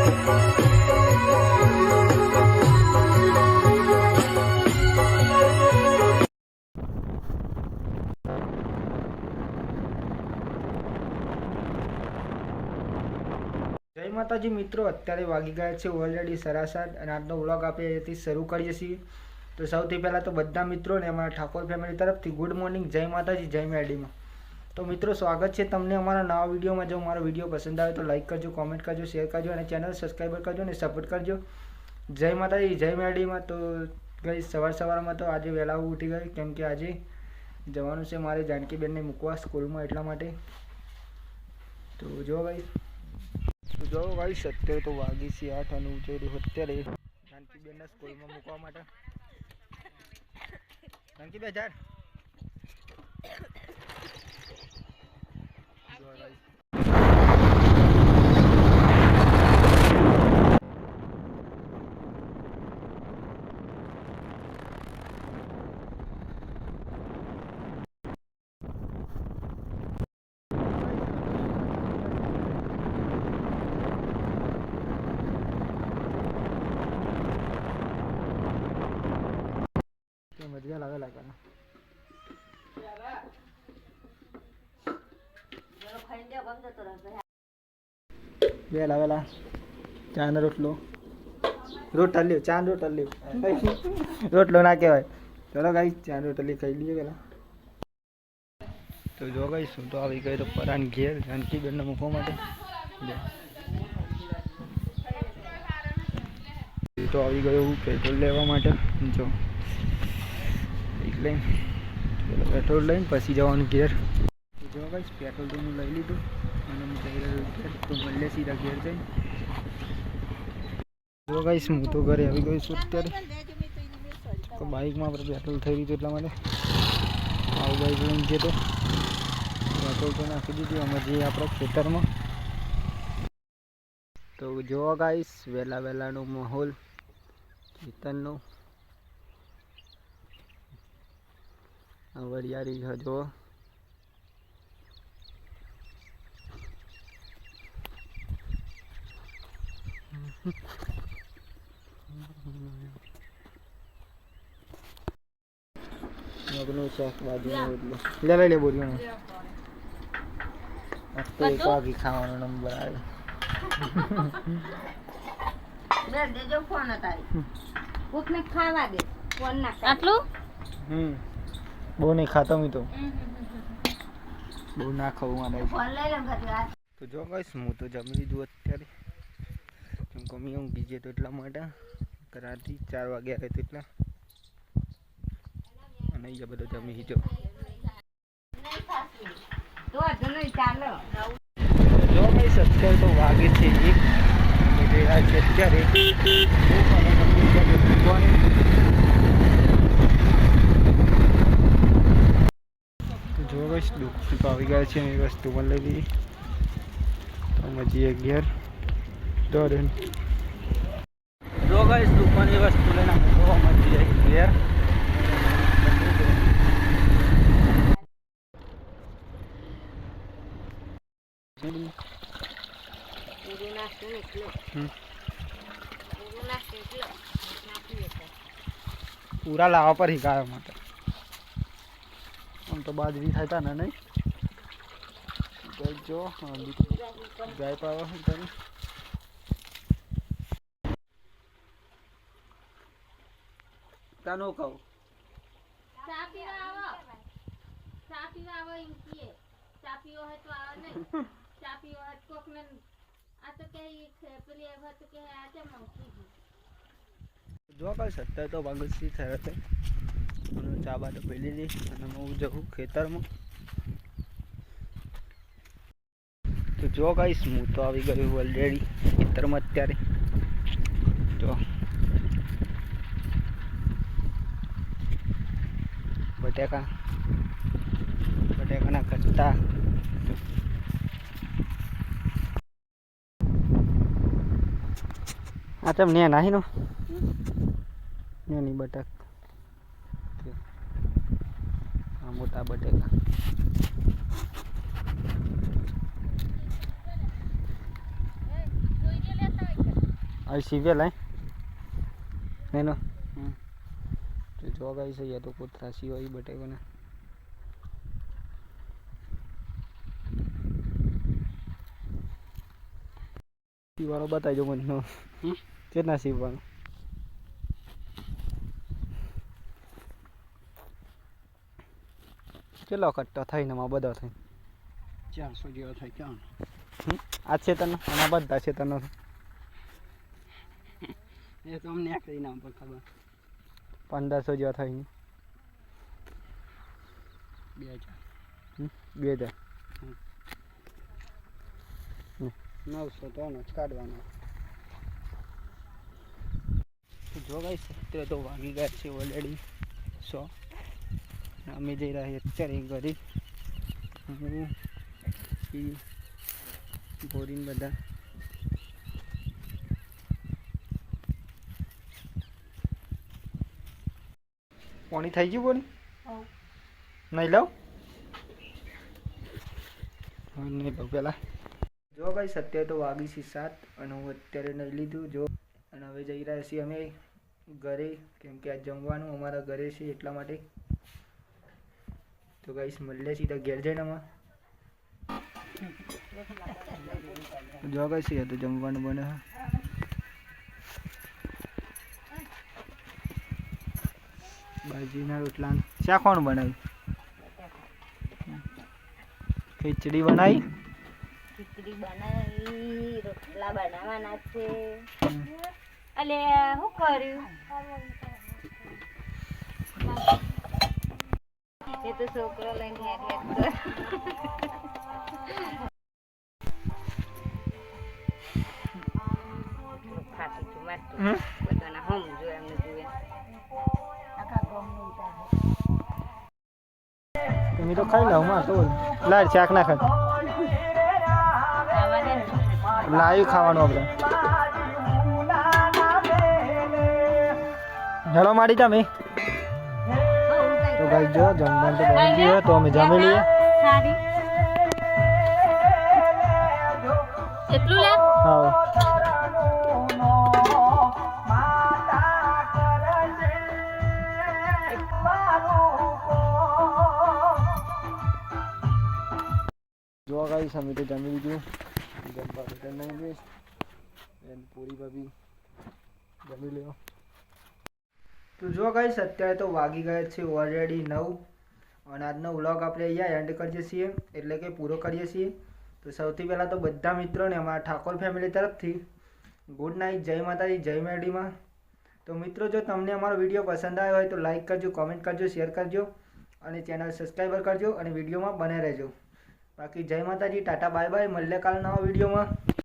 જય માતાજી મિત્રો, અત્યારે વાગી ગયા છે ઓલરેડી 7:30 અને આજનો વ્લોગ આપણે અહીંયાથી શરૂ કરીએ છીએ। તો સૌથી પહેલાં તો બધા મિત્રોને અમારા ઠાકોર ફેમિલી તરફથી ગુડ મોર્નિંગ, જય માતાજી, જય મેરડીમાં। તો મિત્રો સ્વાગત છે તમને અમારા નવા વિડીયોમાં। જો મારો વિડીયો પસંદ આવે તો લાઈક કરજો, કોમેન્ટ કરજો, શેર કરજો અને ચેનલ સબસ્ક્રાઈબર કરજો અને સપોર્ટ કરજો। જય માતાજી, જય મેરડીમાં। તો ગઈ સવારમાં તો આજે વહેલા ઉઠી ગઈ, કેમ કે આજે જવાનું છે મારે જાનકીબેનને મૂકવા સ્કૂલમાં, એટલા માટે। તો જો ગાઈસ અત્યારે તો વાગી છે 8 અને અત્યારે જાનકીબેનના સ્કૂલમાં મૂકવા માટે। જાનકીબેન જા મજા લાગે લાગે વેલા ચાનો રોટલો ચાંદ રોટલો ના કહેવાય। ચલો ગાઈ ચાંદ રોટલી ખાઈ લઈએ પેલા। તો જો ગાઈ શું તો આવી ગઈ તો પરાન ઘેર જાનકીબેનને મૂકવા માટે। તો આવી ગયો હું પેટ્રોલ લેવા માટે। જો પેટ્રોલ લઈને પછી જવાનું ઘેર। જો ગાઈસ પેટ્રોલ તો હું લઈ લીધું અને હું જઈ રહ્યો ઘેર। તો મળીએ સીધા ઘેર જઈને। જો ગાઈસ હું તો ઘરે આવી ગયો છું અત્યારે। તો બાઇકમાં આપણે પેટ્રોલ થઈ રહ્યું એટલા માટે આવું બાઇક લઈને છે તો પેટ્રોલ તો નાખી દીધું અમે જઈએ આપણા ખેતરમાં। તો જો ગાઈસ વહેલાનો માહોલ ખેતરનો વરિયાળી છે જો। મગનું શાક બાજુનું એટલે લઈ લે બોરીઓ તો એક વાગી ખાવાનો નંબર આવે। દેજો ફોન તારી કોકને ખાવા દે ફોન ના આટલું બહુ નહીં ખાતો હું તો બહુ ના ખાવું મારે। તો જો ગાઈસ હું તો જમી લીધું અત્યારે, કેમ કે મેં ઊંઘી ગઈ તો એટલા માટે રાત્રે 4 વાગ્યા રહે તો એટલા અને અહીંયા બધો જમી જો। જો ગાઈસ અત્યારે તો વાગે છે 1 છે અત્યારે જો ગાઈસ દુઃખ તો આવી ગયા છે એ વસ્તુ પણ લઈ લીધી। તો મજી ઘેર દોડન જો ગાઈસ દુકાનની વસ્તુ લઈને મજી જાય ઘેર। પૂરા લાવવા પર ગાયો માટે આમ તો બાજરી ખાતા ને નહીં જો ગાય પાવા તમે તાનો કહું ચા પીવા આવો એમ કીએ ચા પીવો હોય તો આવે નહીં ચા પીવો હોય કોક ને આ તો કે પેલી એવા તો કે આ કેમ નહોતી જો કાલ 17 તો વાગસી થયો છે અને ચા બા તો પી લીધી અને હું જઉં ખેતરમાં। તો જો ગાઈસ હું તો આવી ગયો ઓલરેડી ખેતરમાં અત્યારે। તો બટેકાના કટ્ટા આ તેમ ને નાહી નો ની બટાક આ મોટા બટેકા આ સિવેલ હે એનો તો જો ગાઈસ અહીંયા તો કોથરા સિવાય બટેકોને સીવાનો બતાવજો મને કેટલા સીવવાનું કેટલો કટ્ટો થઈને માં બધા થઈ 400 જેવો થાય ક્યાં આ છે તને આના બધા છે તને એ તો અમને આખરી નામ પર ખબર 1500 જેવા થઈને 2000 2000 900 તો આનો જ કાઢવાનો જો ગાઈસ અત્યારે તો વાગી ગયા છે ઓલરેડી 100 અમે જઈ રહ્યા છીએ અત્યારે ઘરે હું બોરીન બધા પાણી થઈ ગયું બોરી નહીં લાવ નહીં લાવ પેલા જો ગાઈસ અત્યારે તો વાગી છે 7 અને હું અત્યારે નહીં લીધું જો અને હવે જઈ રહ્યા છીએ અમે ઘરે કેમ કે આ જમવાનું અમારા ઘરે છે એટલા માટે તો ગાઈસ મળીએ સીધા ઘેર જઈને અમે જો ગાઈસ એ તો જમવાનું બને બાજીના રોટલા શા કોણ બનાવ્યું ખીચડી બનાવી ખીચડી બનાવી રોટલા બનાવવાના છે અલે શું કર્યું એ તો છોકરો લઈને હેડ ખાતી છું મારતું બધાના હમ જો એમને જુએ તમે તો ખાઈ લાવ માં તો લાડ શાક ના ખાય લાવી ખાવાનું આપણે હેલો માડી તમે તો ભાઈ જો જમવાનું તો બની ગયું તો અમે જમી લઈએ એટલું લે હા જો ગાઈસ અમે તો જમી લીધું જમવા બેઠા નહીં ગઈશ એન પૂરી ભાભી જમી લ્યો તો જો ગાઈસ અત્યારે તો વાગી ગયા છે ઓલરેડી 9 અને આજનો વ્લોગ આપણે અહીંયા એન્ડ કરીએ છીએ એટલે કે પૂરો કરીએ છીએ તો સૌથી પહેલાં તો બધા મિત્રોને અમારા ઠાકોર ફેમિલી તરફથી ગુડ નાઇટ જય માતાજી જય મેરડીમાં તો મિત્રો જો તમને અમારો વિડીયો પસંદ આવ્યો હોય તો લાઈક કરજો કોમેન્ટ કરજો શેર કરજો અને ચેનલ સબસ્ક્રાઈબર કરજો અને વિડીયોમાં બને રહેજો બાકી જય માતાજી ટાટા બાય બાય મળીએ કાલ નવા વિડીયોમાં